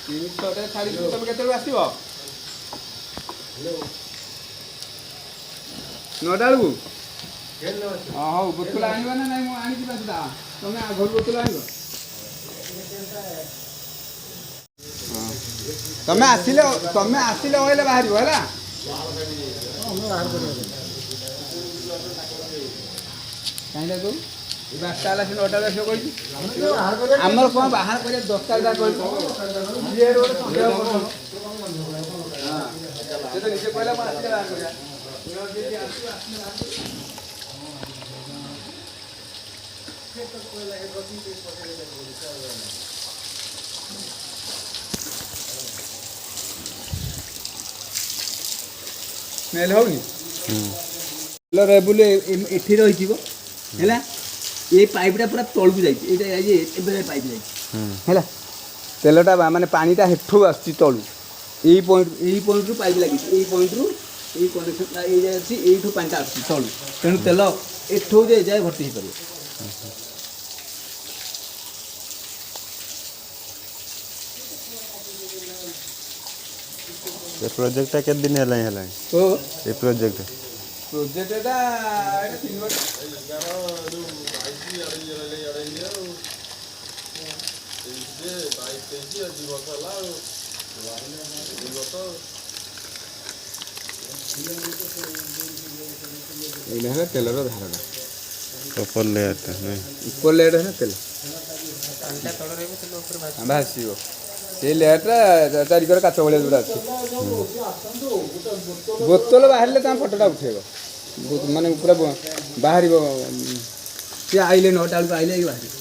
ଜିନିଷଟେ ଛାଡ଼ିଛୁ ତମେ କେତେବେଳକୁ ଆସିବ? ନଅଟା ବେଳକୁ? ହଁ ହଉ ବୋତଲ ଆଣିବ ନା ନାଇଁ? ମୁଁ ଆଣିଯିବା ସୁଦ୍ଧା ତମେ ଘରୁ ବୋତଲ ଆଣିବ। ହଁ ତମେ ଆସିଲେ ଅଇଲେ ବାହାରିବ ହେଲା। କାହିଁକି ତୁ ବାରଟା ହେଲା ସେ 9ଟା ବେଳେ ଆସିବ କହିଛି। ଆମର କ'ଣ ବାହାର କରିବା 10ଟା ବେଳେ କହିଛୁ। ସେ ତ ନିଜେ କହିଲା ମୁଁ ଆସିଲେ ବାହାର କରିବା। ସ୍ମେଲ୍ ହେଉନି? ରେବୁଲ ଏଠି ରହିଯିବ ହେଲା। ଏ ପାଇପ୍ଟା ପୁରା ତଳକୁ ଯାଇଛି। ଏଇଟା ଏବେ ପାଇପ୍ ଯାଇଛି ହେଲା। ତେଲଟା ମାନେ ପାଣିଟା ହେଠୁ ଆସୁଛି ତଳୁ। ଏଇ ପଏଣ୍ଟରୁ ପାଇପ୍ ଲାଗିଛି। ଏଇ ପଏଣ୍ଟରୁ ଏଇ କନେକ୍ସନ୍ ଏଇ ଯାଏ ଅଛି। ଏଇଠୁ ପାଣିଟା ଆସୁଛି ତଳୁ। ତେଣୁ ତେଲ ଏଠୁ ଯାଏ ଭର୍ତ୍ତି ହେଇପାରିବ। ये प्रोजेक्ट केते दिन है तो ये प्रोजेक्ट प्रोजेक्टटा 3 वर्ष ଏଇଟା ତେଲର ଧାରଟା ऊपर लेयर था नहीं ଉପର ଲେୟର ହେଲା ତେଲ ଭାସିବ। ସେଇ ଲେୟରଟା ଚାରିକର କାଚ ଭଳିଆ ଯେଉଁଟା ଅଛି। ବୋତଲ ବାହାରିଲେ ତାଙ୍କ ଫଟୋଟା ଉଠେଇବ। ମାନେ ପୁରା ବାହାରିବ। ସିଏ ଆଇଲେ 9ଟା ବେଳକୁ ଆଇଲେ ବାହାରିବ।